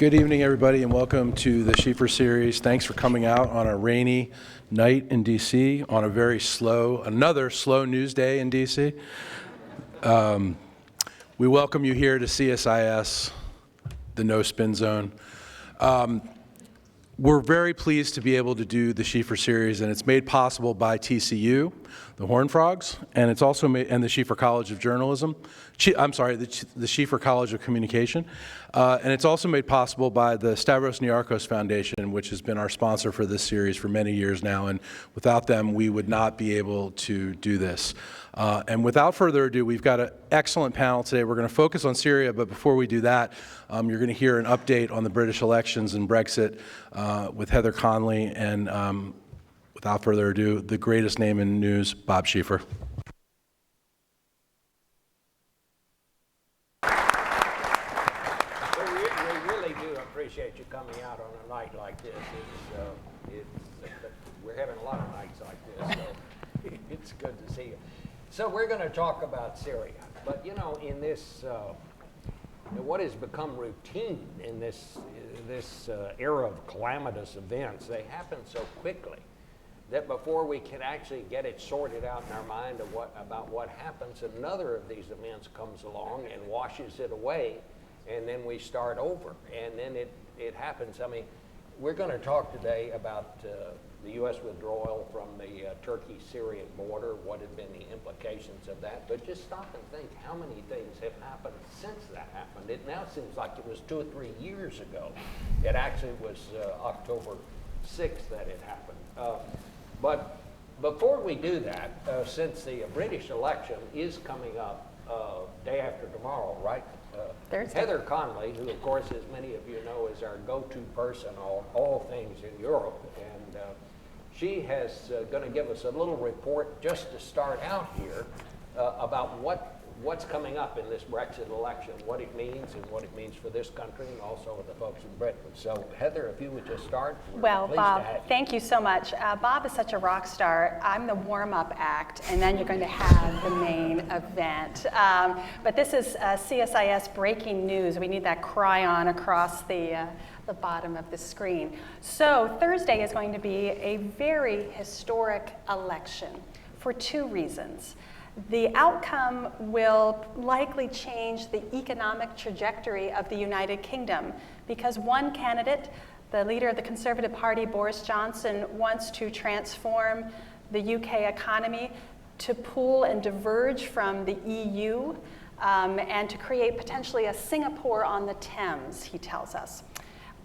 Good evening, everybody, and welcome to the Schieffer Series. Thanks for coming out on a rainy night in D.C., on a very another slow news day in D.C. We welcome you here to CSIS, the No Spin Zone. We're very pleased to be able to do the Schieffer Series, and it's made possible by TCU, the Horned Frogs, and it's also made, and the Schieffer College of Journalism. The Schieffer College of Communication, and it's also made possible by the Stavros Niarchos Foundation, which has been our sponsor for this series for many years now, and without them, we would not be able to do this. And without further ado, we've got an excellent panel today. We're going to focus on Syria, but before we do that, you're going to hear an update on the British elections and Brexit with Heather Conley, and without further ado, the greatest name in news, Bob Schieffer. We really do appreciate you coming out on a night like this. We're having a lot of nights like this, so it's good to see you. So we're going to talk about Syria, but you know, in this, what has become routine in this era of calamitous events, they happen so quickly that before we can actually get it sorted out in our mind of about what happens, another of these events comes along and washes it away, and then we start over, and then it happens. I mean, we're going to talk today about the U.S. withdrawal from the Turkey-Syrian border, what have been the implications of that, but just stop and think how many things have happened since that happened. It now seems like it was 2 or 3 years ago. It actually was October 6th that it happened. But before we do that, since the British election is coming up day after tomorrow, right? Thursday. Heather Conley, who of course, as many of you know, is our go-to person on all things in Europe, and she has going to give us a little report just to start out here about what's coming up in this Brexit election, what it means and what it means for this country and also the folks in Britain. So Heather, if you would just start. Well, Bob, thank you so much. Bob is such a rock star. I'm the warm-up act, and then you're going to have the main event. But this is CSIS breaking news. We need that cryon across the bottom of the screen. So Thursday is going to be a very historic election for 2 reasons. The outcome will likely change the economic trajectory of the United Kingdom because one candidate, the leader of the Conservative Party, Boris Johnson, wants to transform the UK economy to pull and diverge from the EU and to create potentially a Singapore on the Thames, he tells us.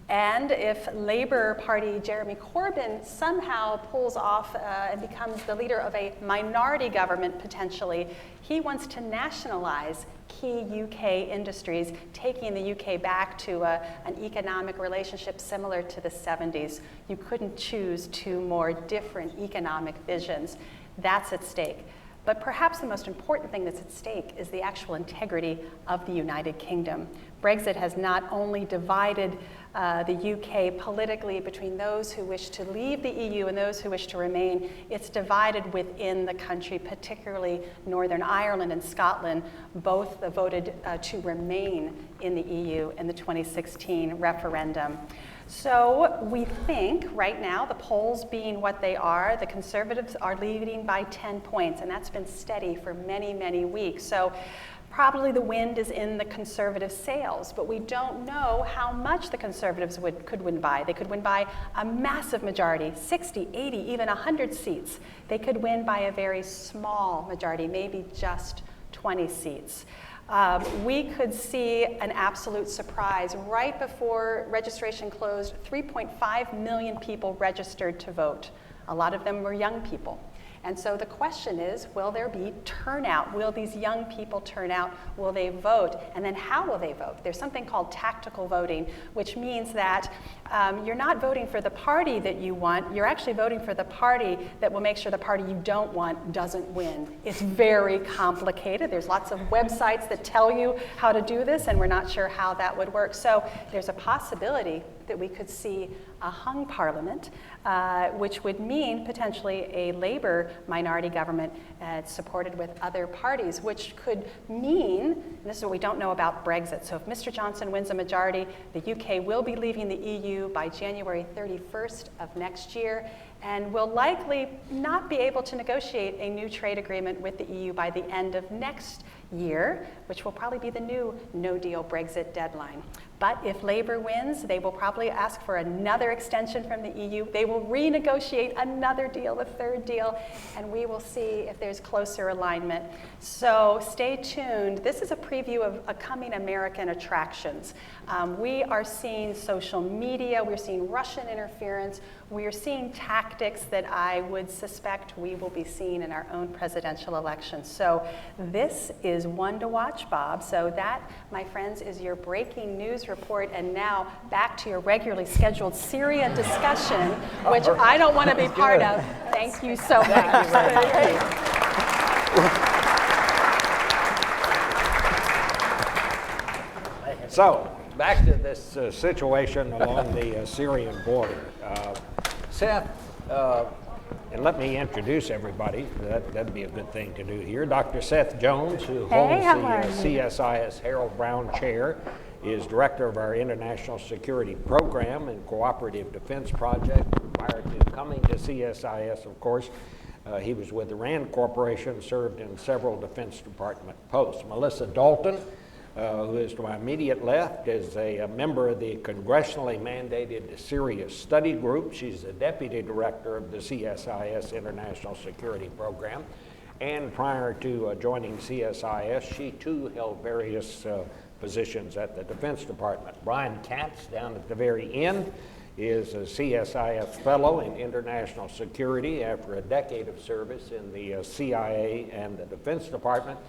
And if Labour Party Jeremy Corbyn somehow pulls off and becomes the leader of a minority government potentially, he wants to nationalize key UK industries, taking the UK back to an economic relationship similar to the 70s. You couldn't choose 2 more different economic visions. That's at stake. But perhaps the most important thing that's at stake is the actual integrity of the United Kingdom. Brexit has not only divided the UK politically between those who wish to leave the EU and those who wish to remain, it's divided within the country, particularly Northern Ireland and Scotland. Both voted to remain in the EU in the 2016 referendum. So we think right now, the polls being what they are, the Conservatives are leading by 10 points, and that's been steady for many, many weeks. So probably the wind is in the Conservative sails, but we don't know how much the Conservatives could win by. They could win by a massive majority, 60, 80, even 100 seats. They could win by a very small majority, maybe just 20 seats. We could see an absolute surprise. Right before registration closed, 3.5 million people registered to vote. A lot of them were young people. And so the question is, will there be turnout? Will these young people turn out? Will they vote? And then how will they vote? There's something called tactical voting, which means that you're not voting for the party that you want. You're actually voting for the party that will make sure the party you don't want doesn't win. It's very complicated. There's lots of websites that tell you how to do this, and we're not sure how that would work. So there's a possibility that we could see a hung parliament, which would mean potentially a Labour minority government supported with other parties, which could mean, and this is what we don't know about Brexit, so if Mr. Johnson wins a majority, the UK will be leaving the EU by January 31st of next year, and will likely not be able to negotiate a new trade agreement with the EU by the end of next year, which will probably be the new no-deal Brexit deadline. But if Labour wins, they will probably ask for another extension from the EU. They will renegotiate another deal, the third deal, and we will see if there's closer alignment. So stay tuned. This is a preview of coming American attractions. We are seeing social media, we're seeing Russian interference, we are seeing tactics that I would suspect we will be seeing in our own presidential election. So this is one to watch, Bob. So that, my friends, is your breaking news report. And now back to your regularly scheduled Syria discussion, which I don't want to be part of. Thank you so much. So, back to this situation along the Syrian border. Seth, and let me introduce everybody. That'd be a good thing to do here. Dr. Seth Jones, who holds the CSIS Harold Brown Chair, is director of our International Security Program and Cooperative Defense Project. Prior to coming to CSIS, of course, he was with the RAND Corporation, served in several Defense Department posts. Melissa Dalton, who is to my immediate left, is a member of the congressionally mandated Syria Study Group. She's the deputy director of the CSIS International Security Program. And prior to joining CSIS, she too held various positions at the Defense Department. Brian Katz, down at the very end, is a CSIS fellow in international security after a decade of service in the CIA and the Defense Department.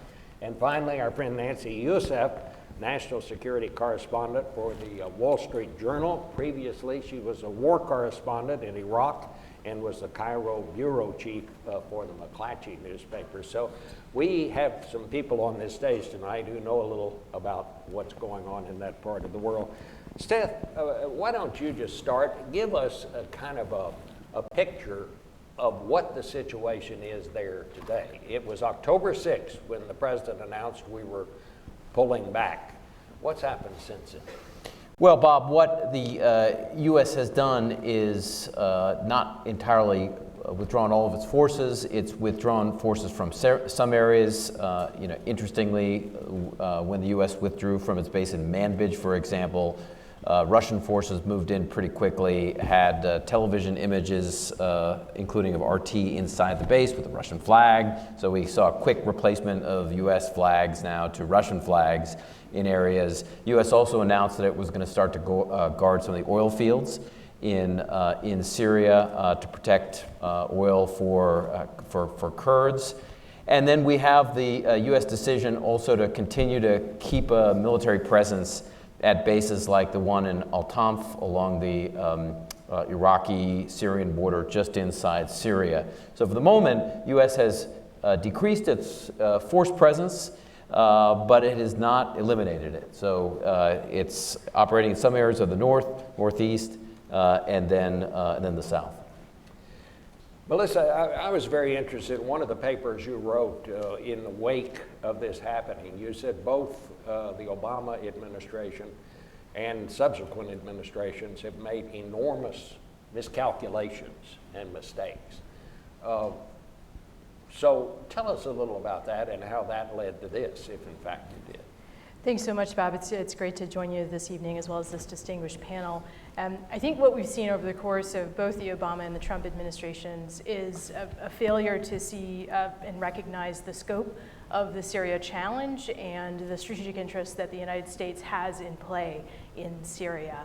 And finally, our friend Nancy Youssef, national security correspondent for the Wall Street Journal. Previously, she was a war correspondent in Iraq and was the Cairo bureau chief for the McClatchy newspaper. So we have some people on this stage tonight who know a little about what's going on in that part of the world. Seth, why don't you just start? Give us a kind of a picture of what the situation is there today. It was October 6th when the president announced we were pulling back. What's happened since then? Well, Bob, what the U.S. has done is not entirely withdrawn all of its forces. It's withdrawn forces from some areas. Interestingly, when the U.S. withdrew from its base in Manbij, for example, Russian forces moved in pretty quickly, had television images, including of RT inside the base with the Russian flag. So we saw a quick replacement of U.S. flags now to Russian flags in areas. U.S. also announced that it was going to start to guard some of the oil fields in Syria to protect oil for Kurds. And then we have the U.S. decision also to continue to keep a military presence at bases like the one in Al-Tanf along the Iraqi-Syrian border just inside Syria. So for the moment, U.S. has decreased its force presence, but it has not eliminated it. So it's operating in some areas of the north, northeast, and then the south. Melissa, I was very interested in one of the papers you wrote in the wake of this happening. You said both the Obama administration and subsequent administrations have made enormous miscalculations and mistakes. So tell us a little about that and how that led to this, if in fact it did. Thanks so much, Bob. It's great to join you this evening as well as this distinguished panel. I think what we've seen over the course of both the Obama and the Trump administrations is a failure to see and recognize the scope of the Syria challenge and the strategic interests that the United States has in play in Syria.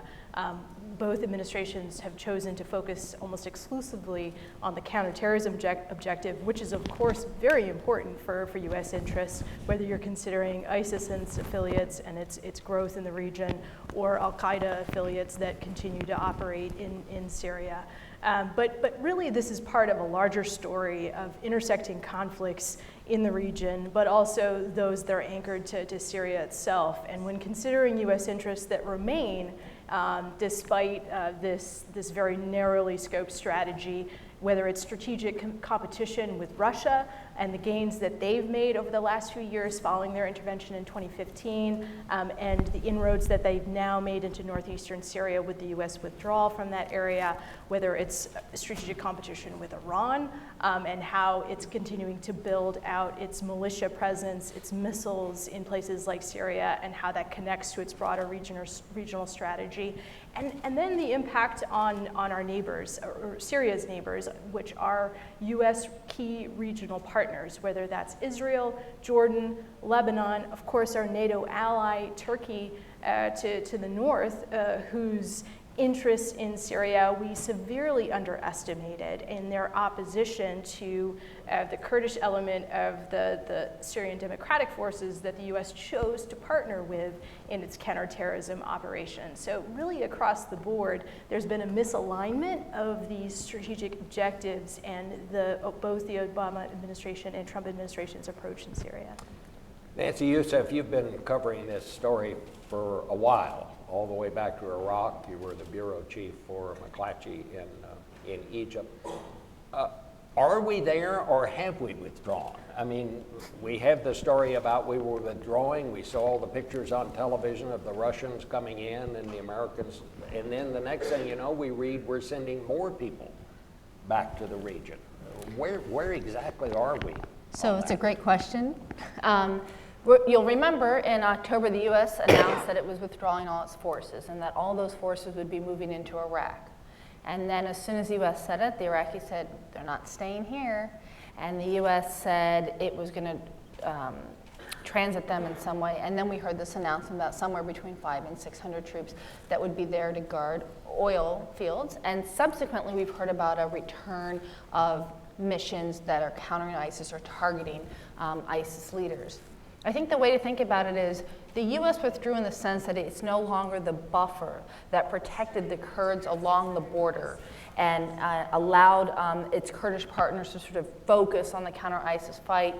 Both administrations have chosen to focus almost exclusively on the counterterrorism objective, which is of course very important for U.S. interests, whether you're considering ISIS and its affiliates and its growth in the region, or al-Qaeda affiliates that continue to operate in Syria. But really this is part of a larger story of intersecting conflicts in the region, but also those that are anchored to Syria itself. And when considering U.S. interests that remain despite this very narrowly scoped strategy, whether it's strategic competition with Russia and the gains that they've made over the last few years following their intervention in 2015, and the inroads that they've now made into northeastern Syria with the US withdrawal from that area, whether it's strategic competition with Iran, and how it's continuing to build out its militia presence, its missiles in places like Syria, and how that connects to its broader regional strategy. And then the impact on our neighbors, or Syria's neighbors, which are US key regional partners, whether that's Israel, Jordan, Lebanon, of course our NATO ally, Turkey, to the north, whose interests in Syria we severely underestimated in their opposition to the Kurdish element of the Syrian Democratic Forces that the US chose to partner with in its counterterrorism operations. So really across the board, there's been a misalignment of these strategic objectives and both the Obama administration and Trump administration's approach in Syria. Nancy, Youssef, you've been covering this story for a while, all the way back to Iraq. You were the bureau chief for McClatchy in Egypt. Are we there, or have we withdrawn? I mean, we have the story about we were withdrawing. We saw all the pictures on television of the Russians coming in and the Americans. And then the next thing you know, we read we're sending more people back to the region. Where exactly are we? So it's a great question. You'll remember in October, the U.S. announced that it was withdrawing all its forces and that all those forces would be moving into Iraq. And then as soon as the U.S. said it, the Iraqis said, they're not staying here. And the U.S. said it was going to transit them in some way. And then we heard this announcement about somewhere between 500 and 600 troops that would be there to guard oil fields. And subsequently, we've heard about a return of missions that are countering ISIS or targeting ISIS leaders. I think the way to think about it is the U.S. withdrew in the sense that it's no longer the buffer that protected the Kurds along the border and allowed its Kurdish partners to sort of focus on the counter-ISIS fight.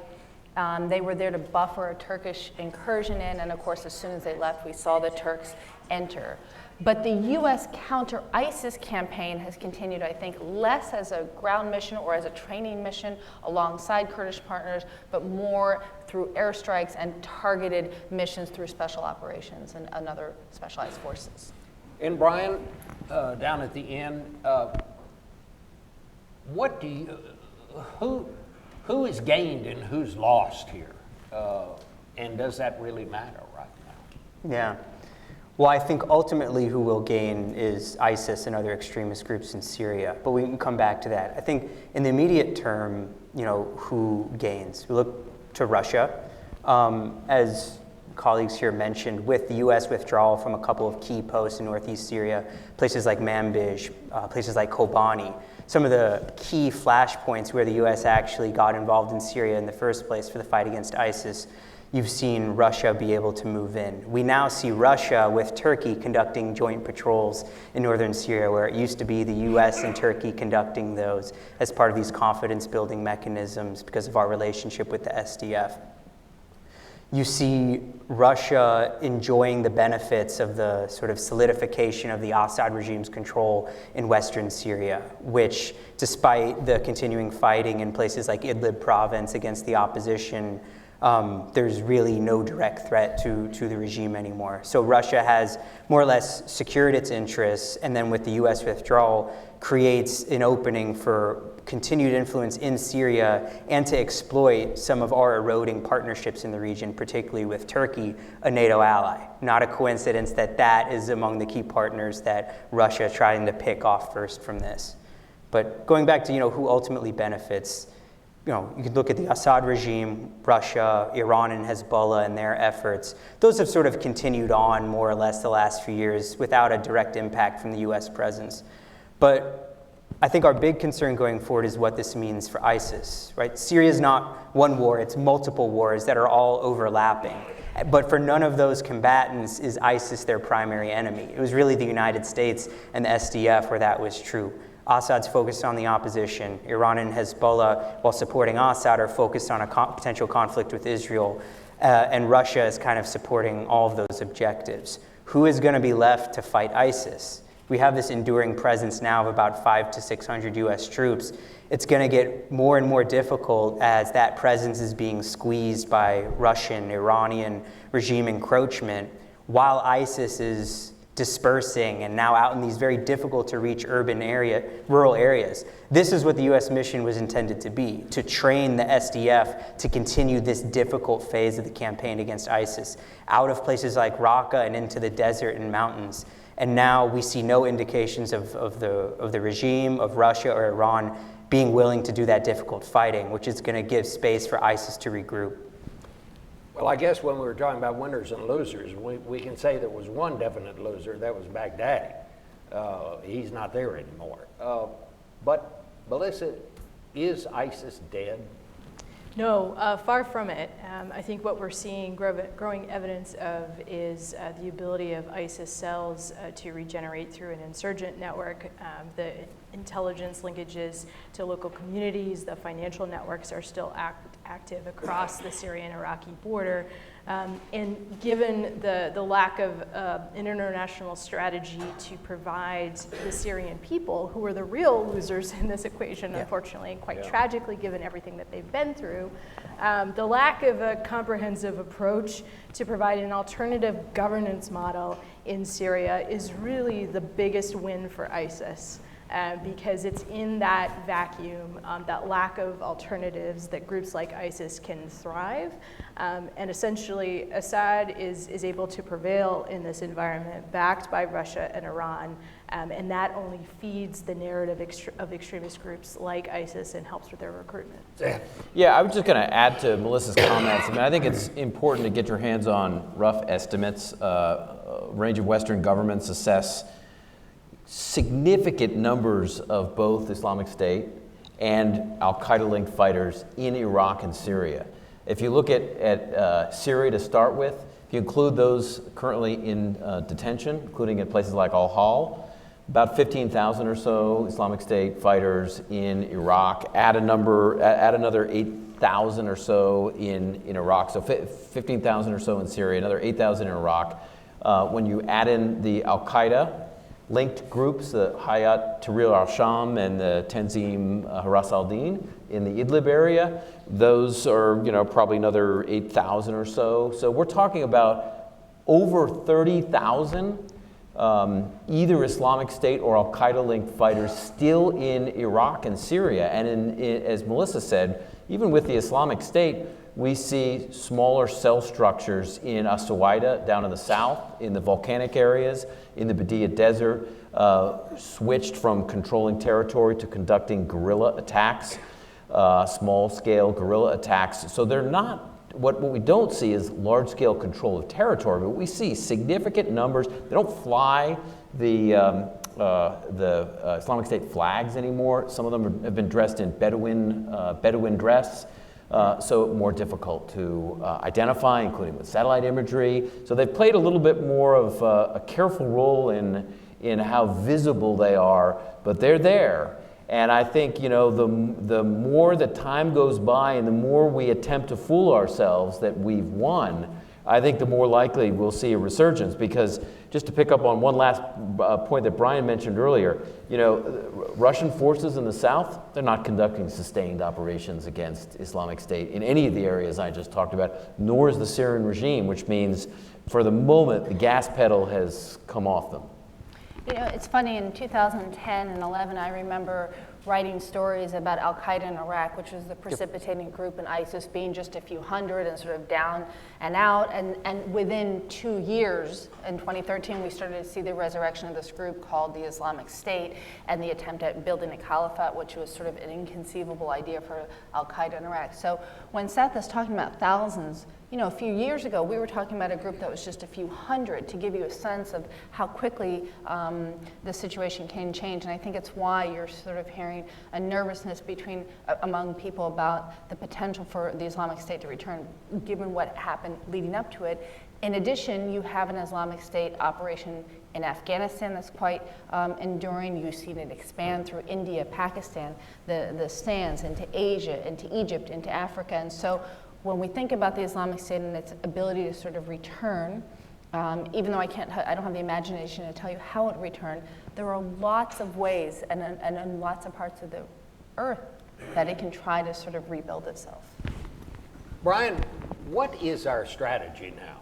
They were there to buffer a Turkish incursion in, and of course, as soon as they left, we saw the Turks enter. But the U.S. counter-ISIS campaign has continued, I think, less as a ground mission or as a training mission alongside Kurdish partners, but more through airstrikes and targeted missions through special operations and other specialized forces. And Brian, down at the end, what do you, who is gained and who's lost here? And does that really matter right now? Yeah. Well, I think ultimately who will gain is ISIS and other extremist groups in Syria, but we can come back to that. I think in the immediate term, who gains? We look to Russia. As colleagues here mentioned, with the US withdrawal from a couple of key posts in northeast Syria, places like Manbij, places like Kobani, some of the key flashpoints where the US actually got involved in Syria in the first place for the fight against ISIS, you've seen Russia be able to move in. We now see Russia with Turkey conducting joint patrols in northern Syria, where it used to be the US and Turkey conducting those as part of these confidence building mechanisms because of our relationship with the SDF. You see Russia enjoying the benefits of the sort of solidification of the Assad regime's control in western Syria, which, despite the continuing fighting in places like Idlib province against the opposition, there's really no direct threat to the regime anymore. So Russia has more or less secured its interests, and then with the US withdrawal, creates an opening for continued influence in Syria and to exploit some of our eroding partnerships in the region, particularly with Turkey, a NATO ally. Not a coincidence that that is among the key partners that Russia is trying to pick off first from this. But going back to who ultimately benefits, you could look at the Assad regime, Russia, Iran, and Hezbollah and their efforts. Those have sort of continued on more or less the last few years without a direct impact from the US presence. But I think our big concern going forward is what this means for ISIS, right? Syria is not one war, it's multiple wars that are all overlapping. But for none of those combatants is ISIS their primary enemy. It was really the United States and the SDF where that was true. Assad's focused on the opposition. Iran and Hezbollah, while supporting Assad, are focused on a potential conflict with Israel. and Russia is kind of supporting all of those objectives. Who is going to be left to fight ISIS? We have this enduring presence now of about 500 to 600 US troops. It's going to get more and more difficult as that presence is being squeezed by Russian, Iranian regime encroachment, while ISIS is dispersing and now out in these very difficult to reach rural areas. This is what the US mission was intended to be, to train the SDF to continue this difficult phase of the campaign against ISIS, out of places like Raqqa and into the desert and mountains. And now we see no indications of the regime, of Russia or Iran being willing to do that difficult fighting, which is going to give space for ISIS to regroup. Well, I guess when we were talking about winners and losers, we can say there was one definite loser, that was Baghdadi. He's not there anymore. But Melissa, is ISIS dead? No, far from it. I think what we're seeing growing evidence of is the ability of ISIS cells to regenerate through an insurgent network. The intelligence linkages to local communities, the financial networks are still active across the Syrian-Iraqi border. And given the lack of an international strategy to provide the Syrian people, who are the real losers in this equation, unfortunately, and quite tragically, given everything that they've been through, the lack of a comprehensive approach to provide an alternative governance model in Syria is really the biggest win for ISIS. Because it's in that vacuum, that lack of alternatives, that groups like ISIS can thrive. And essentially, Assad is able to prevail in this environment, backed by Russia and Iran. And that only feeds the narrative of extremist groups like ISIS and helps with their recruitment. Yeah, I was just going to add to Melissa's comments. I mean, I think it's important to get your hands on rough estimates. A range of Western governments assess significant numbers of both Islamic State and al-Qaeda-linked fighters in Iraq and Syria. If you look at Syria to start with, if you include those currently in detention, including at places like Al-Hol, about 15,000 or so Islamic State fighters in Iraq. Add another 8,000 or so in Iraq, so 15,000 or so in Syria, another 8,000 in Iraq. When you add in the al-Qaeda linked groups, the Hayat Tahrir al-Sham and the Tanzim Haras al-Din in the Idlib area, those are probably another 8,000 or so. So we're talking about over 30,000 either Islamic State or al-Qaeda linked fighters still in Iraq and Syria. And as Melissa said, even with the Islamic State, we see smaller cell structures in As-Suwaida down in the south, in the volcanic areas, in the Badia Desert, switched from controlling territory to conducting guerrilla attacks, small-scale guerrilla attacks. So they're not, what we don't see is large-scale control of territory, but we see significant numbers. They don't fly the Islamic State flags anymore. Some of them have been dressed in Bedouin dress. So more difficult to identify, including with satellite imagery. So they've played a little bit more of a careful role in how visible they are, but they're there. And I think the more the time goes by and the more we attempt to fool ourselves that we've won, I think the more likely we'll see a resurgence. Because just to pick up on one last point that Brian mentioned earlier, Russian forces in the south, they're not conducting sustained operations against Islamic State in any of the areas I just talked about, nor is the Syrian regime, which means for the moment the gas pedal has come off them. It's funny, in 2010 and 11, I remember writing stories about al-Qaeda in Iraq, which was the precipitating group, and ISIS being just a few hundred and sort of down and out. And within 2 years, in 2013, we started to see the resurrection of this group called the Islamic State and the attempt at building a caliphate, which was sort of an inconceivable idea for al-Qaeda in Iraq. So when Seth is talking about thousands, a few years ago, we were talking about a group that was just a few hundred, to give you a sense of how quickly the situation can change. And I think it's why you're sort of hearing a nervousness among people about the potential for the Islamic State to return, given what happened leading up to it. In addition, you have an Islamic State operation in Afghanistan that's quite enduring. You've seen it expand through India, Pakistan, the stands, into Asia, into Egypt, into Africa. And so when we think about the Islamic State and its ability to sort of return, even though I don't have the imagination to tell you how it returned, there are lots of ways and in lots of parts of the earth that it can try to sort of rebuild itself. Brian, what is our strategy now?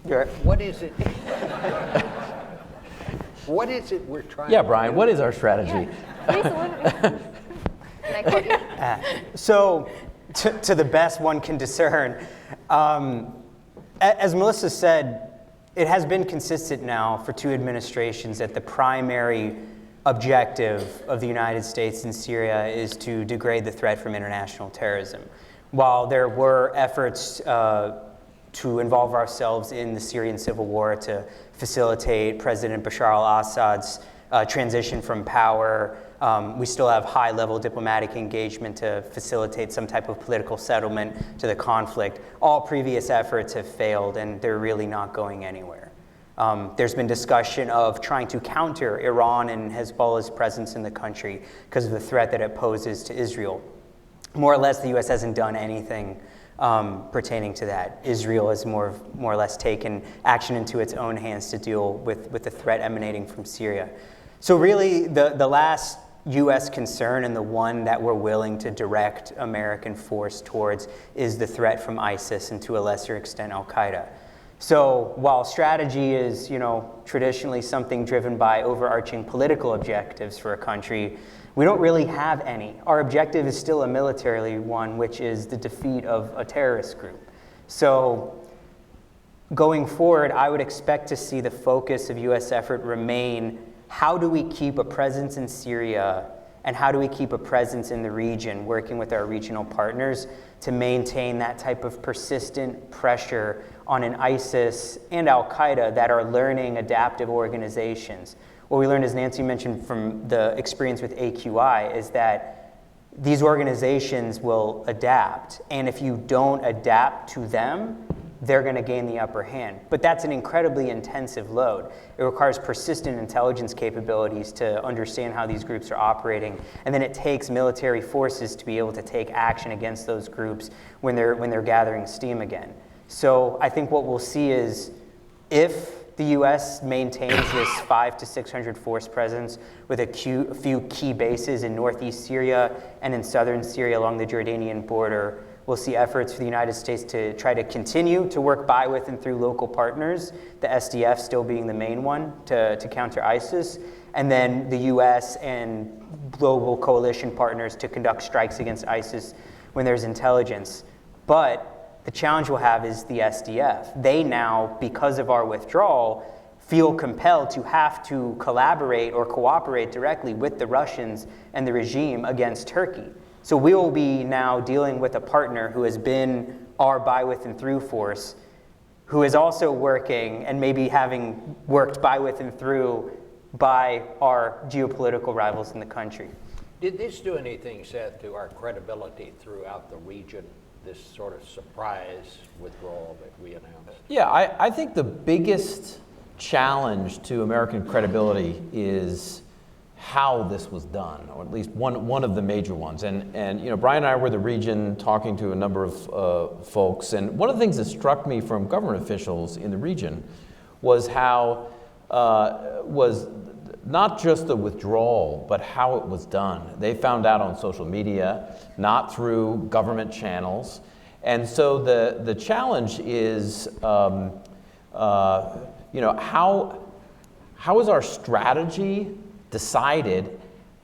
Sure. What is it? What is it we're trying Yeah, to Brian, do? what is our strategy? Please deliver. Can I quote you? So, to the best one can discern, as Melissa said, it has been consistent now for 2 administrations that the primary objective of the United States in Syria is to degrade the threat from international terrorism. While there were efforts to involve ourselves in the Syrian civil war to facilitate President Bashar al-Assad's transition from power, we still have high-level diplomatic engagement to facilitate some type of political settlement to the conflict. All previous efforts have failed, and they're really not going anywhere. There's been discussion of trying to counter Iran and Hezbollah's presence in the country because of the threat that it poses to Israel. More or less, the U.S. hasn't done anything pertaining to that. Israel has more or less taken action into its own hands to deal with the threat emanating from Syria. So really, the last U.S. concern and the one that we're willing to direct American force towards is the threat from ISIS and to a lesser extent Al-Qaeda. So while strategy is, traditionally something driven by overarching political objectives for a country, we don't really have any. Our objective is still a military one, which is the defeat of a terrorist group. So going forward, I would expect to see the focus of U.S. effort remain, how do we keep a presence in Syria and how do we keep a presence in the region, working with our regional partners to maintain that type of persistent pressure on an ISIS and Al-Qaeda that are learning adaptive organizations. What we learned, as Nancy mentioned from the experience with AQI, is that these organizations will adapt, and if you don't adapt to them, they're going to gain the upper hand. But that's an incredibly intensive load. It requires persistent intelligence capabilities to understand how these groups are operating, and then it takes military forces to be able to take action against those groups when they're gathering steam again. So I think what we'll see is, if the U.S. maintains this 500 to 600 force presence with a few key bases in northeast Syria and in southern Syria along the Jordanian border, we'll see efforts for the United States to try to continue to work by, with, and through local partners, the SDF still being the main one to counter ISIS, and then the U.S. and global coalition partners to conduct strikes against ISIS when there's intelligence. But the challenge we'll have is the SDF. They now, because of our withdrawal, feel compelled to have to collaborate or cooperate directly with the Russians and the regime against Turkey. So we will be now dealing with a partner who has been our by, with, and through force, who is also working and maybe having worked by, with, and through by our geopolitical rivals in the country. Did this do anything, Seth, to our credibility throughout the region, this sort of surprise withdrawal that we announced? Yeah, I think the biggest challenge to American credibility is how this was done, or at least one of the major ones. And Brian and I were in the region talking to a number of folks, and one of the things that struck me from government officials in the region was how was not just the withdrawal, but how it was done. They found out on social media, not through government channels. And so the challenge is, how is our strategy decided?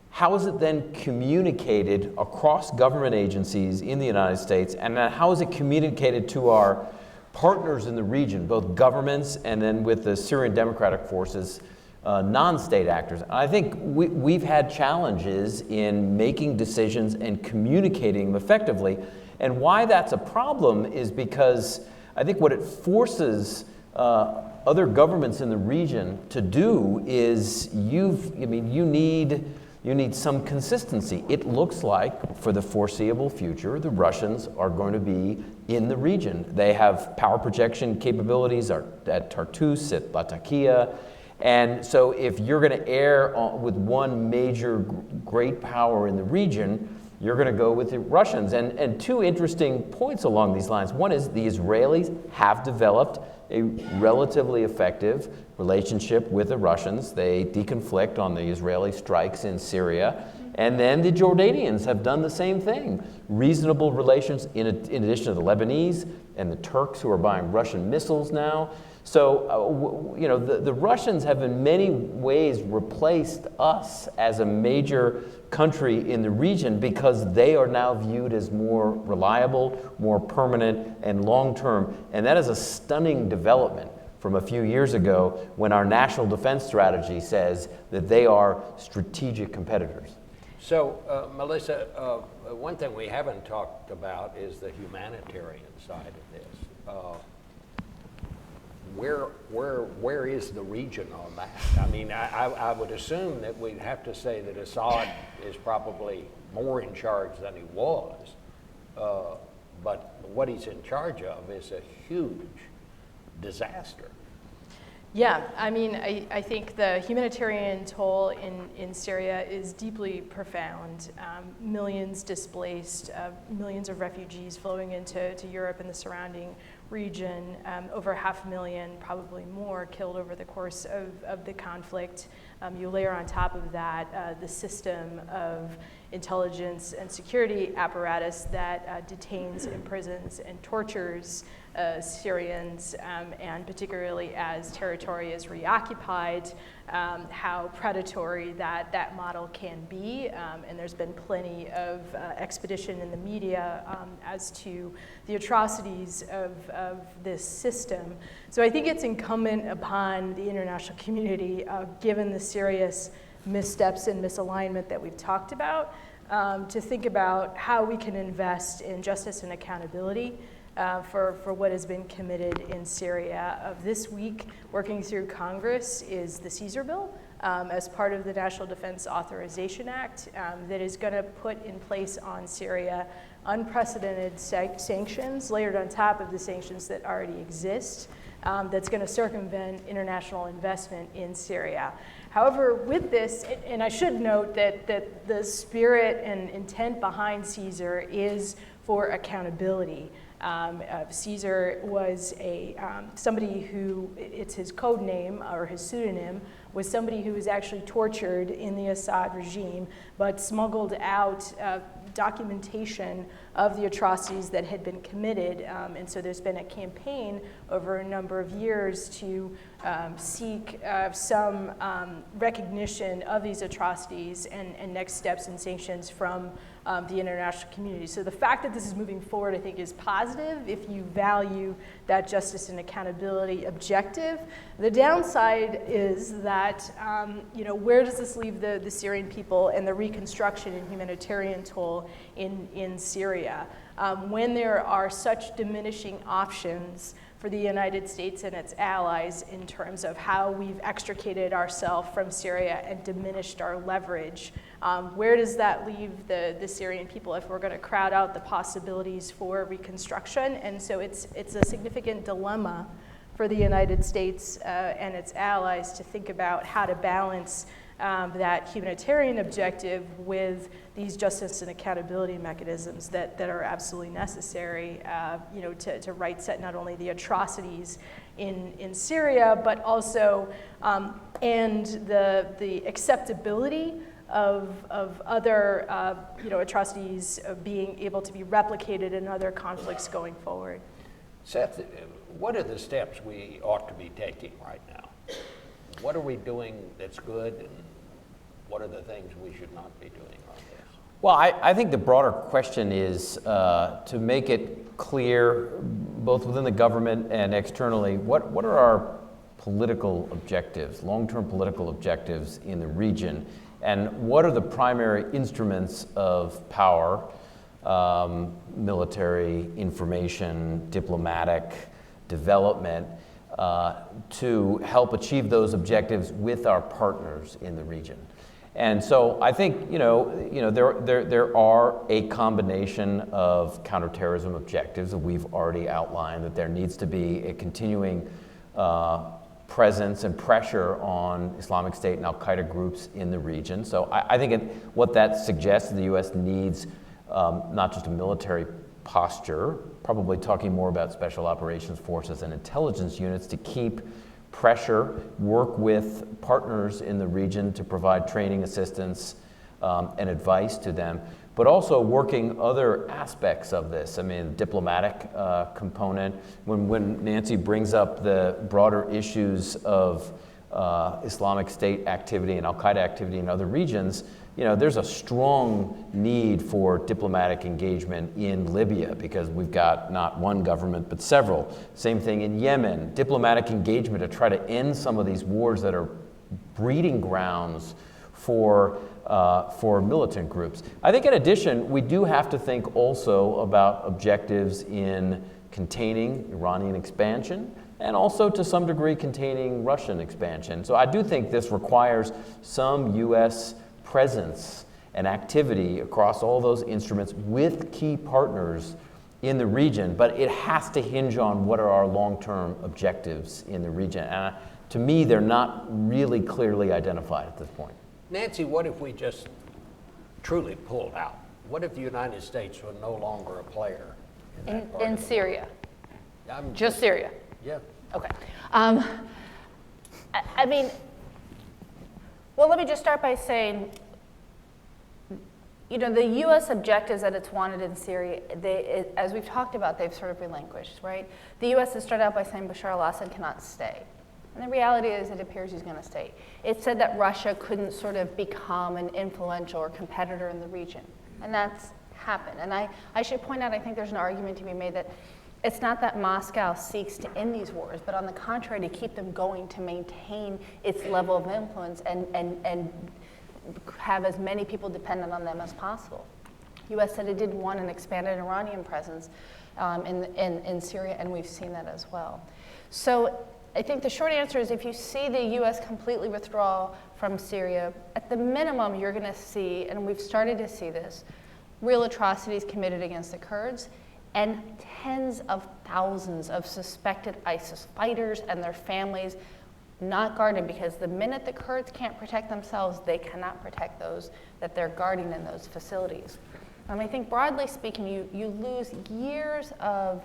How is it then communicated across government agencies in the United States? And then how is it communicated to our partners in the region, both governments and then with the Syrian Democratic Forces, non-state actors? And I think we've had challenges in making decisions and communicating them effectively. And why that's a problem is because I think what it forces other governments in the region to do is you need some consistency. It looks like for the foreseeable future, the Russians are going to be in the region. They have power projection capabilities at Tartus, at Latakia. And so if you're going to err with one major great power in the region, you're going to go with the Russians. And two interesting points along these lines. One is the Israelis have developed a relatively effective relationship with the Russians. They deconflict on the Israeli strikes in Syria. And then the Jordanians have done the same thing. Reasonable relations in addition to the Lebanese and the Turks who are buying Russian missiles now. So, the Russians have in many ways replaced us as a major country in the region because they are now viewed as more reliable, more permanent, and long-term. And that is a stunning development from a few years ago when our national defense strategy says that they are strategic competitors. So, Melissa, one thing we haven't talked about is the humanitarian side of this. Where is the region on that? I mean, I would assume that we'd have to say that Assad is probably more in charge than he was, but what he's in charge of is a huge disaster. Yeah, I mean, I think the humanitarian toll in Syria is deeply profound. Millions displaced, millions of refugees flowing into Europe and the surrounding region, over 500,000, probably more, killed over the course of the conflict. You layer on top of that the system of intelligence and security apparatus that detains, imprisons, and tortures Syrians, and particularly as territory is reoccupied, how predatory that model can be. And there's been plenty of expedition in the media as to the atrocities of this system. So I think it's incumbent upon the international community, given the serious missteps and misalignment that we've talked about, to think about how we can invest in justice and accountability for what has been committed in Syria. This week, working through Congress is the Caesar bill as part of the National Defense Authorization Act that is going to put in place on Syria unprecedented sanctions layered on top of the sanctions that already exist, that's going to circumvent international investment in Syria. However, with this, and I should note that the spirit and intent behind Caesar is for accountability. Caesar was somebody who, it's his code name or his pseudonym, was somebody who was actually tortured in the Assad regime, but smuggled out documentation of the atrocities that had been committed. And so there's been a campaign over a number of years to seek some recognition of these atrocities and next steps and sanctions from the international community. So the fact that this is moving forward, I think, is positive if you value that justice and accountability objective. The downside is that, where does this leave the Syrian people and the reconstruction and humanitarian toll in Syria? When there are such diminishing options for the United States and its allies in terms of how we've extricated ourselves from Syria and diminished our leverage, where does that leave the Syrian people if we're going to crowd out the possibilities for reconstruction? And so it's a significant dilemma for the United States and its allies to think about how to balance that humanitarian objective with these justice and accountability mechanisms that are absolutely necessary, to right set not only the atrocities in Syria, but also and the acceptability of other atrocities being able to be replicated in other conflicts going forward. Seth, what are the steps we ought to be taking right now? What are we doing that's good, and what are the things we should not be doing on this? Well, I think the broader question is to make it clear, both within the government and externally, what are our political objectives, long-term political objectives in the region, and what are the primary instruments of power, military, information, diplomatic, development, to help achieve those objectives with our partners in the region. And so I think there are a combination of counterterrorism objectives that we've already outlined, that there needs to be a continuing presence and pressure on Islamic State and Al-Qaeda groups in the region. So I think what that suggests is the U.S. needs not just a military posture, probably talking more about special operations forces and intelligence units to keep pressure, work with partners in the region to provide training assistance and advice to them, but also working other aspects of this. I mean, diplomatic component. When Nancy brings up the broader issues of Islamic State activity and Al-Qaeda activity in other regions, you know, there's a strong need for diplomatic engagement in Libya because we've got not one government but several. Same thing in Yemen. Diplomatic engagement to try to end some of these wars that are breeding grounds for militant groups. I think in addition, we do have to think also about objectives in containing Iranian expansion and also to some degree containing Russian expansion. So I do think this requires some U.S. presence and activity across all those instruments with key partners in the region, but it has to hinge on what are our long-term objectives in the region. And to me, they're not really clearly identified at this point. Nancy, what if we just truly pulled out? What if the United States were no longer a player in that part In of the Syria? world? Just Syria? Yeah. Okay. I mean, well, let me just start by saying, you know, the U.S. objectives that it's wanted in Syria, as we've talked about, they've sort of relinquished, right? The U.S. has started out by saying Bashar al-Assad cannot stay. And the reality is it appears he's going to stay. It said that Russia couldn't sort of become an influential or competitor in the region. And that's happened. And I should point out, I think there's an argument to be made that it's not that Moscow seeks to end these wars, but on the contrary, to keep them going, to maintain its level of influence and have as many people dependent on them as possible. U.S. said it didn't want an expanded Iranian presence in Syria, and we've seen that as well. So I think the short answer is if you see the U.S. completely withdraw from Syria, at the minimum you're going to see, and we've started to see this, real atrocities committed against the Kurds and tens of thousands of suspected ISIS fighters and their families not guarded, because the minute the Kurds can't protect themselves, they cannot protect those that they're guarding in those facilities. I think broadly speaking, you lose years of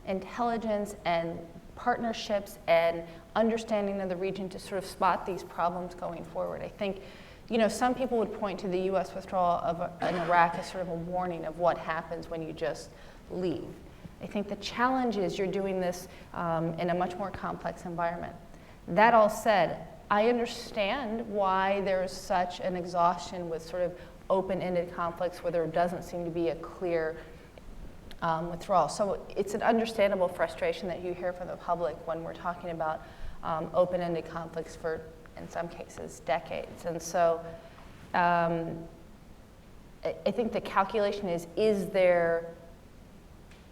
intelligence and partnerships and understanding of the region to sort of spot these problems going forward. I think, you know, some people would point to the U.S. withdrawal in Iraq as sort of a warning of what happens when you just leave. I think the challenge is you're doing this in a much more complex environment. That all said, I understand why there's such an exhaustion with sort of open-ended conflicts where there doesn't seem to be a clear withdrawal. So it's an understandable frustration that you hear from the public when we're talking about open-ended conflicts for, in some cases, decades. And so I think the calculation is there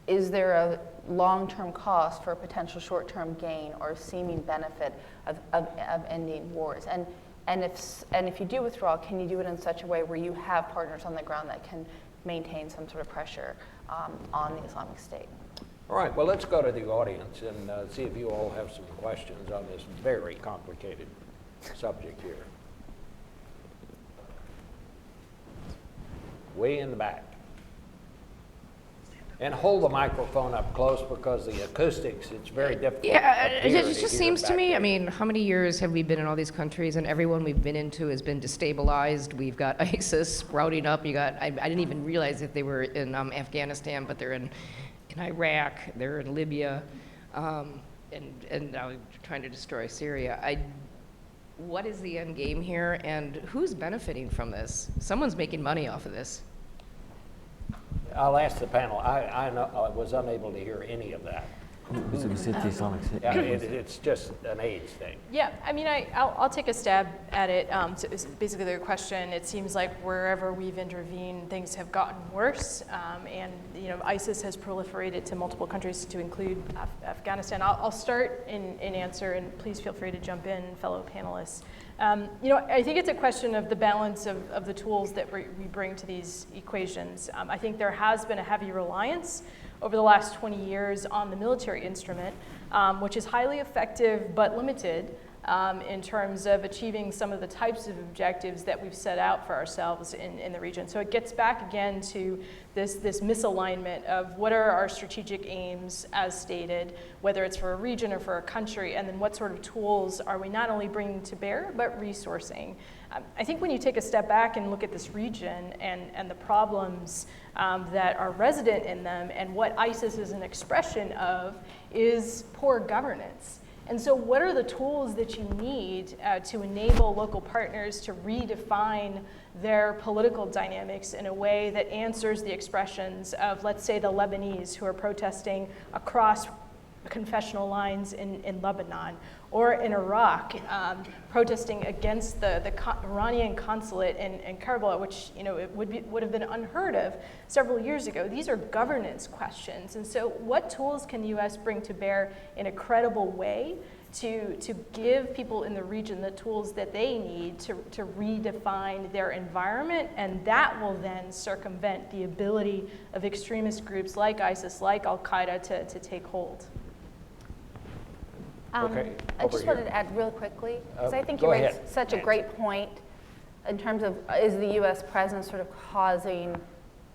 a long-term cost for a potential short-term gain or seeming benefit of ending wars? And if you do withdraw, can you do it in such a way where you have partners on the ground that can maintain some sort of pressure on the Islamic State? All right, well, let's go to the audience and see if you all have some questions on this very complicated subject here. Way in the back. And hold the microphone up close because the acoustics, it's very difficult. Yeah, it just seems to me, I mean, how many years have we been in all these countries and everyone we've been into has been destabilized? We've got ISIS sprouting up. I didn't even realize that they were in Afghanistan, but they're in Iraq, they're in Libya, and now trying to destroy Syria. What is the end game here, and who's benefiting from this? Someone's making money off of this. I'll ask the panel. I was unable to hear any of that. Yeah, it's just an AIDS thing. Yeah, I mean, I'll take a stab at it. So it's basically the question, it seems like wherever we've intervened, things have gotten worse, and you know, ISIS has proliferated to multiple countries, to include Afghanistan. I'll start in answer, and please feel free to jump in, fellow panelists. You know, I think it's a question of the balance of the tools that we bring to these equations. I think there has been a heavy reliance over the last 20 years on the military instrument, which is highly effective but limited, in terms of achieving some of the types of objectives that we've set out for ourselves in the region. So it gets back again to this misalignment of what are our strategic aims as stated, whether it's for a region or for a country, and then what sort of tools are we not only bringing to bear, but resourcing. I think when you take a step back and look at this region and the problems that are resident in them, and what ISIS is an expression of is poor governance. And so what are the tools that you need to enable local partners to redefine their political dynamics in a way that answers the expressions of, let's say, the Lebanese who are protesting across confessional lines in Lebanon, or in Iraq, protesting against the Iranian consulate in Karbala, which it would have been unheard of several years ago. These are governance questions, and so what tools can the U.S. bring to bear in a credible way to give people in the region the tools that they need to redefine their environment, and that will then circumvent the ability of extremist groups like ISIS, like Al-Qaeda to take hold. Okay, I just wanted to add real quickly, because I think you go raised ahead. such a great point in terms of, is the U.S. presence sort of causing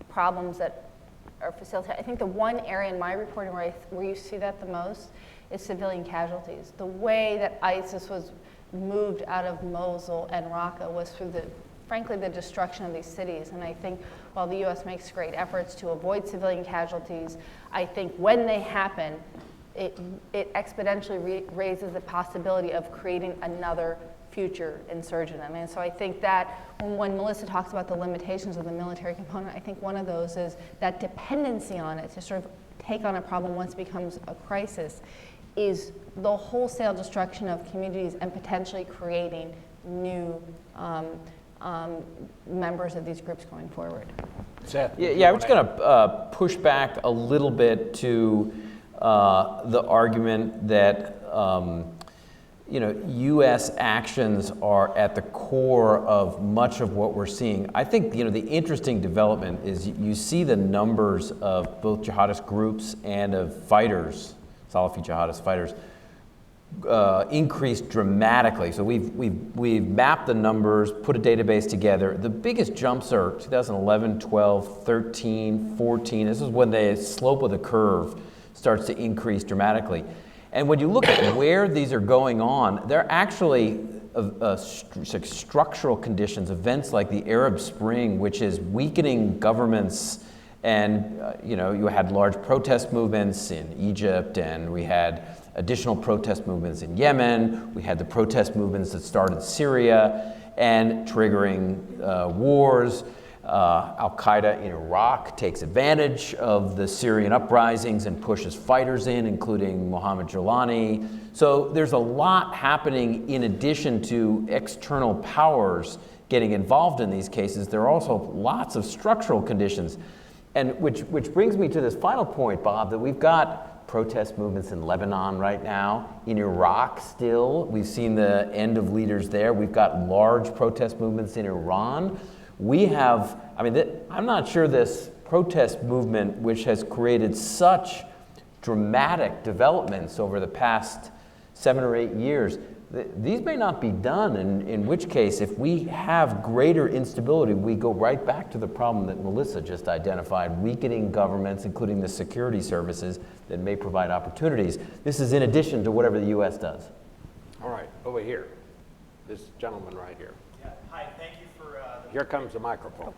problems that are facilitated? I think the one area in my reporting where you see that the most is civilian casualties. The way that ISIS was moved out of Mosul and Raqqa was through frankly, the destruction of these cities. And I think while the U.S. makes great efforts to avoid civilian casualties, I think when they happen, it exponentially raises the possibility of creating another future insurgent. I mean, so I think that when Melissa talks about the limitations of the military component, I think one of those is that dependency on it to sort of take on a problem once it becomes a crisis is the wholesale destruction of communities and potentially creating new members of these groups going forward. Seth? Yeah, I'm just going to push back a little bit to the argument that U.S. actions are at the core of much of what we're seeing. I think the interesting development is you see the numbers of both jihadist groups and of fighters, Salafi jihadist fighters, increased dramatically. So we've mapped the numbers, put a database together. The biggest jumps are 2011, 12, 13, 14. This is when the slope of the curve starts to increase dramatically. And when you look at where these are going on, they're actually structural conditions, events like the Arab Spring, which is weakening governments. And you had large protest movements in Egypt, and we had additional protest movements in Yemen. We had the protest movements that started Syria and triggering wars. Al-Qaeda in Iraq takes advantage of the Syrian uprisings and pushes fighters in, including Mohammed Jolani. So there's a lot happening in addition to external powers getting involved in these cases. There are also lots of structural conditions. And which brings me to this final point, Bob, that we've got protest movements in Lebanon right now, in Iraq still. We've seen the end of leaders there. We've got large protest movements in Iran. We have, I'm not sure this protest movement, which has created such dramatic developments over the past 7 or 8 years, these may not be done, in which case, if we have greater instability, we go right back to the problem that Melissa just identified, weakening governments, including the security services that may provide opportunities. This is in addition to whatever the U.S. does. All right, over here. This gentleman right here. Yeah. Hi, thank you for... Here comes the microphone.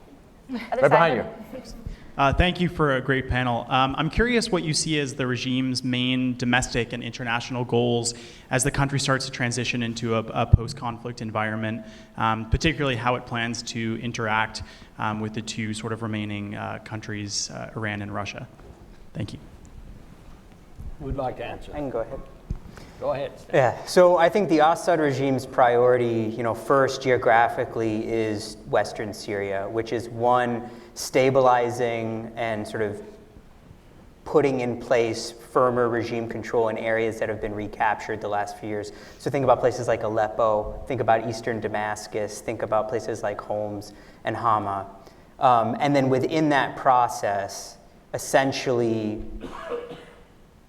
Right behind you. Thank you for a great panel. I'm curious what you see as the regime's main domestic and international goals as the country starts to transition into a post-conflict environment, particularly how it plans to interact with the two sort of remaining countries, Iran and Russia. Thank you. Who'd like to answer? I can go ahead. Go ahead, Seth. Yeah, so I think the Assad regime's priority, first geographically is Western Syria, which is one, stabilizing and sort of putting in place firmer regime control in areas that have been recaptured the last few years. So think about places like Aleppo, think about eastern Damascus, think about places like Homs and Hama. And then within that process, essentially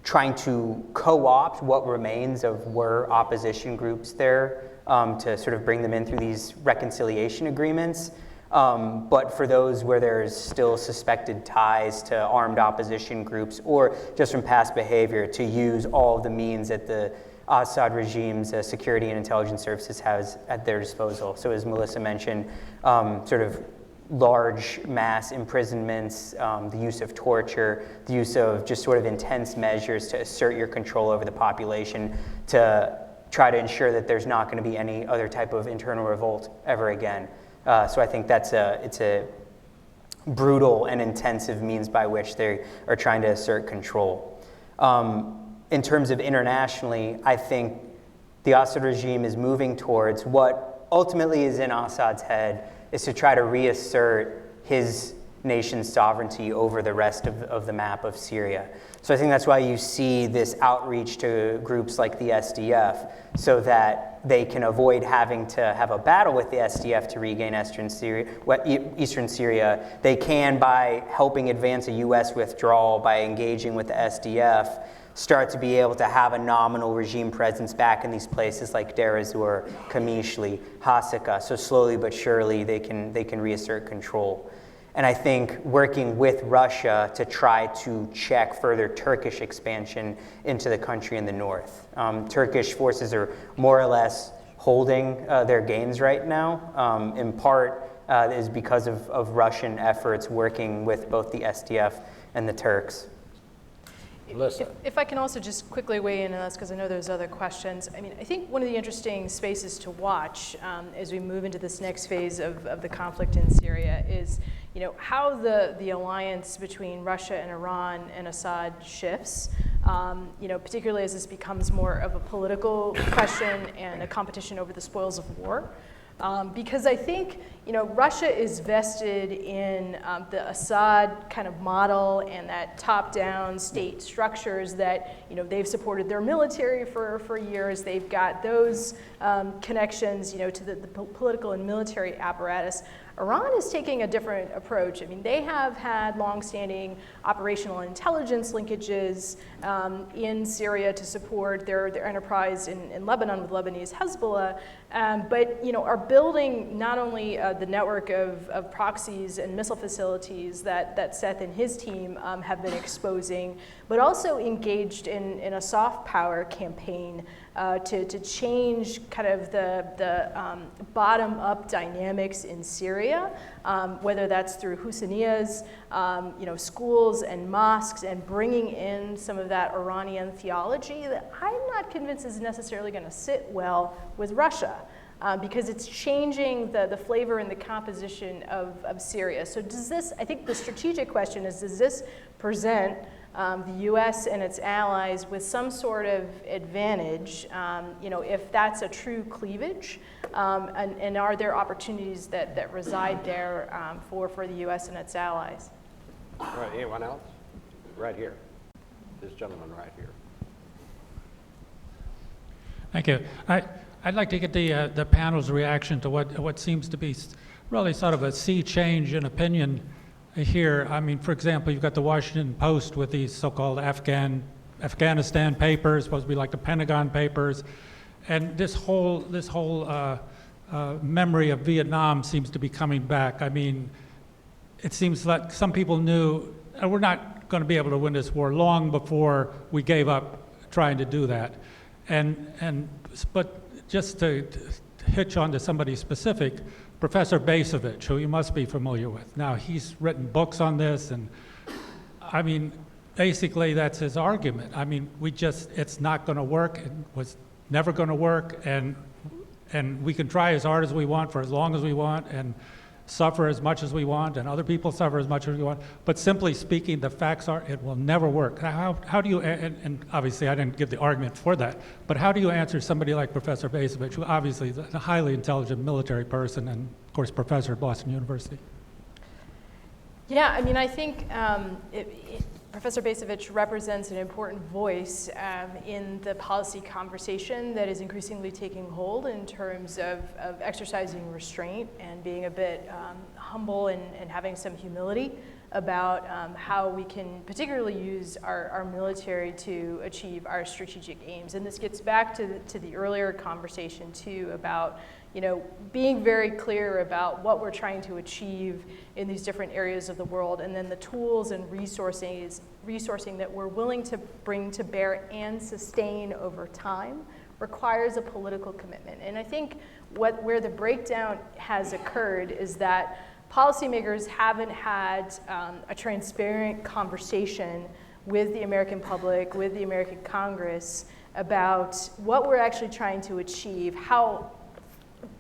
trying to co-opt what remains of were opposition groups there to sort of bring them in through these reconciliation agreements. But for those where there's still suspected ties to armed opposition groups or just from past behavior, to use all of the means that the Assad regime's security and intelligence services has at their disposal. So as Melissa mentioned, sort of large mass imprisonments, the use of torture, the use of just sort of intense measures to assert your control over the population, to try to ensure that there's not going to be any other type of internal revolt ever again. So I think it's a brutal and intensive means by which they are trying to assert control. In terms of internationally, I think the Assad regime is moving towards what ultimately is in Assad's head, is to try to reassert his nation's sovereignty over the rest of the map of Syria. So I think that's why you see this outreach to groups like the SDF, so that they can avoid having to have a battle with the SDF to regain eastern Syria. They can, by helping advance a US withdrawal, by engaging with the SDF, start to be able to have a nominal regime presence back in these places like Deir ez-Zor, Qamishli, Hasaka. So slowly but surely they can reassert control. And I think working with Russia to try to check further Turkish expansion into the country in the north. Turkish forces are more or less holding their gains right now, in part is because of Russian efforts working with both the SDF and the Turks. If I can also just quickly weigh in on this, because I know there's other questions. I mean, I think one of the interesting spaces to watch as we move into this next phase of the conflict in Syria is, how the alliance between Russia and Iran and Assad shifts. Particularly as this becomes more of a political question and a competition over the spoils of war. Because I think, Russia is vested in the Assad kind of model and that top-down state structures that, they've supported their military for years. They've got those connections, to the political and military apparatus. Iran is taking a different approach. I mean, they have had longstanding operational intelligence linkages in Syria to support their enterprise in Lebanon with Lebanese Hezbollah, but are building not only the network of proxies and missile facilities that Seth and his team have been exposing, but also engaged in a soft power campaign to change kind of the bottom-up dynamics in Syria, whether that's through Husseiniya's, schools and mosques, and bringing in some of that Iranian theology that I'm not convinced is necessarily going to sit well with Russia. Because it's changing the flavor and the composition of Syria. So does this, I think the strategic question is, does this present the US and its allies with some sort of advantage, if that's a true cleavage, and are there opportunities that reside there for the US and its allies? All right, anyone else? Right here. This gentleman right here. Thank you. I'd like to get the panel's reaction to what seems to be really sort of a sea change in opinion here. I mean, for example, you've got the Washington Post with these so-called Afghanistan papers, supposed to be like the Pentagon papers, and this whole memory of Vietnam seems to be coming back. I mean, it seems like some people knew we're not going to be able to win this war long before we gave up trying to do that, but just to hitch on to somebody specific, Professor Basevich, who you must be familiar with. Now, he's written books on this, and I mean, basically that's his argument. I mean, it's not going to work. It was never going to work, and we can try as hard as we want for as long as we want, and suffer as much as we want, and other people suffer as much as we want. But simply speaking, the facts are it will never work. How do you, and obviously I didn't give the argument for that, but how do you answer somebody like Professor Basevich, who obviously is a highly intelligent military person and, of course, professor at Boston University? Yeah, I mean, I think Professor Basevich represents an important voice in the policy conversation that is increasingly taking hold in terms of exercising restraint and being a bit humble and having some humility about how we can particularly use our military to achieve our strategic aims. And this gets back to the earlier conversation too about, you know, being very clear about what we're trying to achieve in these different areas of the world, and then the tools and resourcing that we're willing to bring to bear and sustain over time requires a political commitment. And I think where the breakdown has occurred is that policymakers haven't had a transparent conversation with the American public, with the American Congress, about what we're actually trying to achieve, how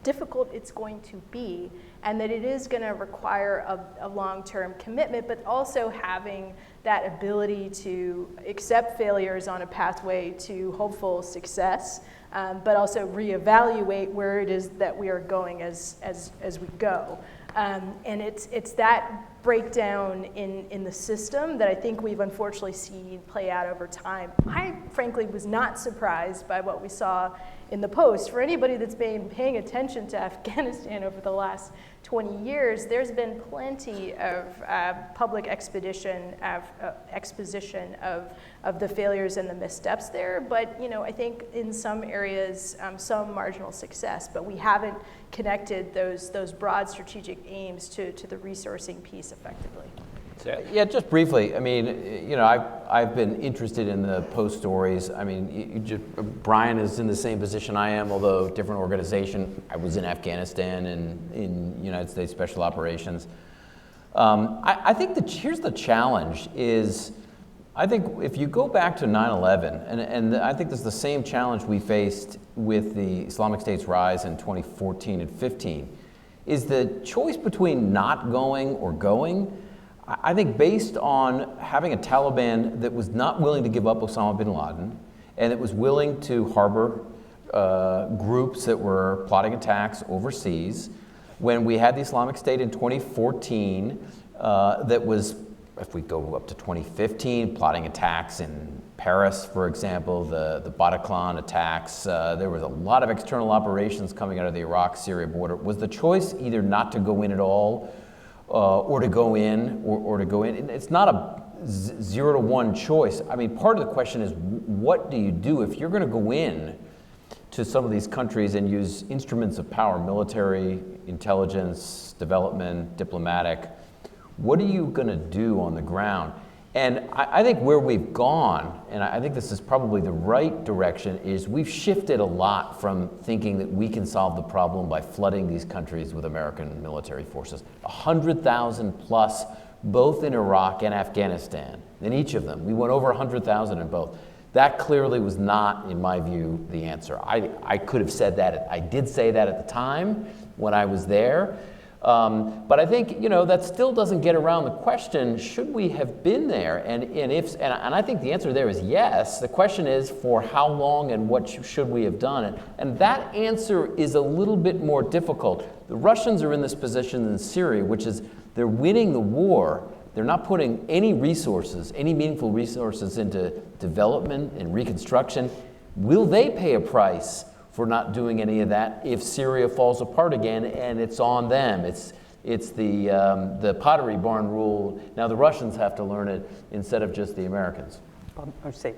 difficult it's going to be, and that it is going to require a long-term commitment, but also having that ability to accept failures on a pathway to hopeful success, but also reevaluate where it is that we are going as we go. And it's that breakdown in the system that I think we've unfortunately seen play out over time. I frankly was not surprised by what we saw in the Post. For anybody that's been paying attention to Afghanistan over the last 20 years, there's been plenty of public exposition of the failures and the missteps there. But you know, I think in some areas, some marginal success. But we haven't connected those broad strategic aims to the resourcing piece effectively. Yeah, just briefly. I mean, you know, I've been interested in the Post stories. I mean, Brian is in the same position I am, although different organization. I was in Afghanistan and in United States Special Operations. I think here's the challenge is, I think if you go back to 9/11, and I think this is the same challenge we faced with the Islamic State's rise in 2014 and 15, is the choice between not going or going. I think based on having a Taliban that was not willing to give up Osama bin Laden and that was willing to harbor groups that were plotting attacks overseas, when we had the Islamic State in 2014 that was, if we go up to 2015, plotting attacks in Paris, for example, the Bataclan attacks, there was a lot of external operations coming out of the Iraq-Syria border. Was the choice either not to go in at all or to go in, or to go in? And it's not a 0 to 1 choice. I mean, part of the question is, what do you do if you're going to go in to some of these countries and use instruments of power, military, intelligence, development, diplomatic? What are you going to do on the ground? And I think where we've gone, and I think this is probably the right direction, is we've shifted a lot from thinking that we can solve the problem by flooding these countries with American military forces. 100,000 plus, both in Iraq and Afghanistan, in each of them. We went over 100,000 in both. That clearly was not, in my view, the answer. I could have said that. I did say that at the time when I was there. But I think, you know, that still doesn't get around the question, should we have been there? And I think the answer there is yes. The question is, for how long and what should we have done? And that answer is a little bit more difficult. The Russians are in this position in Syria, which is they're winning the war. They're not putting any resources, any meaningful resources into development and reconstruction. Will they pay a price for not doing any of that if Syria falls apart again? And it's on them. It's the Pottery Barn rule. Now the Russians have to learn it instead of just the Americans. I'll say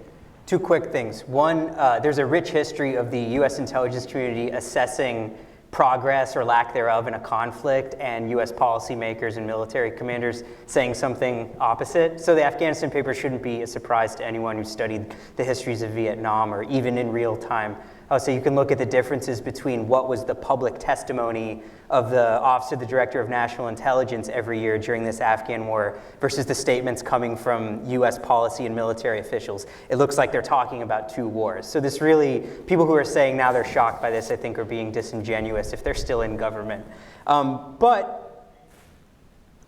two quick things. One, there's a rich history of the U.S. intelligence community assessing progress or lack thereof in a conflict, and U.S. policymakers and military commanders saying something opposite. So the Afghanistan paper shouldn't be a surprise to anyone who studied the histories of Vietnam or even in real time. So you can look at the differences between what was the public testimony of the Office of the Director of National Intelligence every year during this Afghan war versus the statements coming from U.S. policy and military officials. It looks like they're talking about two wars. So this really, people who are saying now they're shocked by this, I think are being disingenuous if they're still in government. But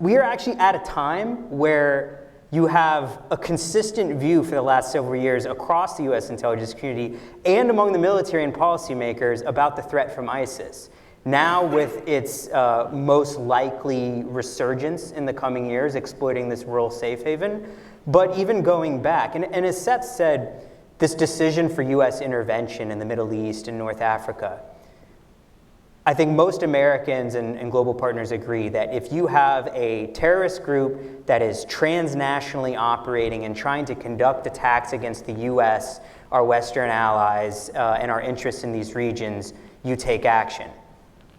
we are actually at a time where you have a consistent view for the last several years across the U.S. intelligence community and among the military and policymakers about the threat from ISIS. Now with its most likely resurgence in the coming years, exploiting this rural safe haven, but even going back, and as Seth said, this decision for U.S. intervention in the Middle East and North Africa, I think most Americans and global partners agree that if you have a terrorist group that is transnationally operating and trying to conduct attacks against the US, our Western allies, and our interests in these regions, you take action.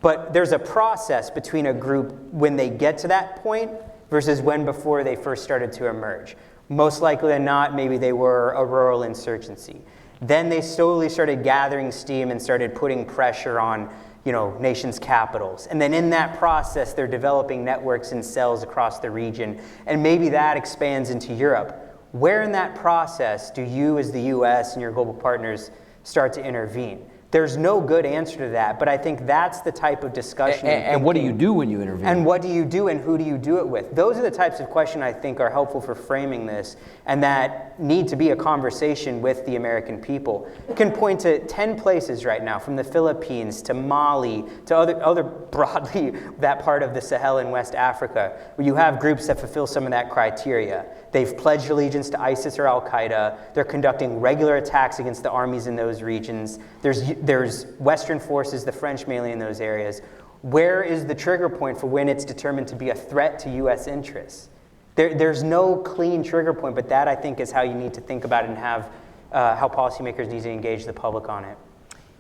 But there's a process between a group when they get to that point versus when before they first started to emerge. Most likely than not, maybe they were a rural insurgency. Then they slowly started gathering steam and started putting pressure on nations' capitals. And then in that process, they're developing networks and cells across the region. And maybe that expands into Europe. Where in that process do you, as the US and your global partners, start to intervene? There's no good answer to that, but I think that's the type of discussion. And what do you do when you intervene? And what do you do and who do you do it with? Those are the types of questions I think are helpful for framing this and that need to be a conversation with the American people. You can point to 10 places right now, from the Philippines to Mali to other broadly that part of the Sahel in West Africa, where you have groups that fulfill some of that criteria. They've pledged allegiance to ISIS or Al-Qaeda. They're conducting regular attacks against the armies in those regions. There's Western forces, the French mainly in those areas. Where is the trigger point for when it's determined to be a threat to US interests? There's no clean trigger point, but that I think is how you need to think about it and have how policymakers need to engage the public on it.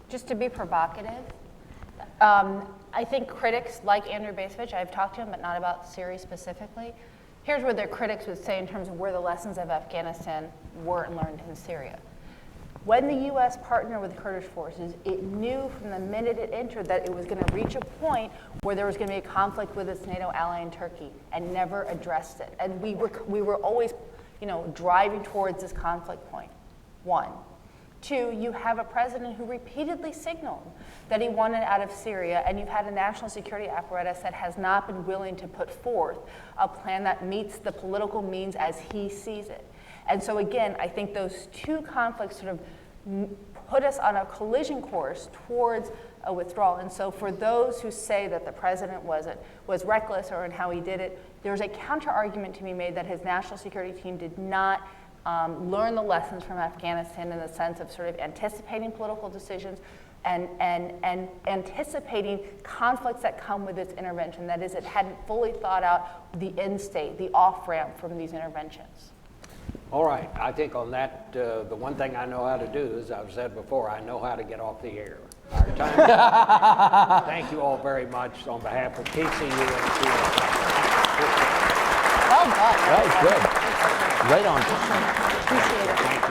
Just to be provocative, I think critics like Andrew Bacevich, I've talked to him, but not about Syria specifically. Here's where their critics would say in terms of where the lessons of Afghanistan weren't learned in Syria. When the US partnered with Kurdish forces, it knew from the minute it entered that it was going to reach a point where there was going to be a conflict with its NATO ally in Turkey, and never addressed it. And we were always, driving towards this conflict point. One. Two, you have a president who repeatedly signaled that he wanted out of Syria, and you've had a national security apparatus that has not been willing to put forth a plan that meets the political means as he sees it. And so again, I think those two conflicts sort of put us on a collision course towards a withdrawal. And so for those who say that the president was reckless or in how he did it, there's a counter argument to be made that his national security team did not learn the lessons from Afghanistan in the sense of sort of anticipating political decisions and anticipating conflicts that come with its intervention. That is, it hadn't fully thought out the end state, the off-ramp from these interventions. All right, I think on that, the one thing I know how to do, as I've said before, I know how to get off the air. Our time is up. Thank you all very much on behalf of TCU and CSIS. Well done. That was good. Right on. Appreciate it. Thank you.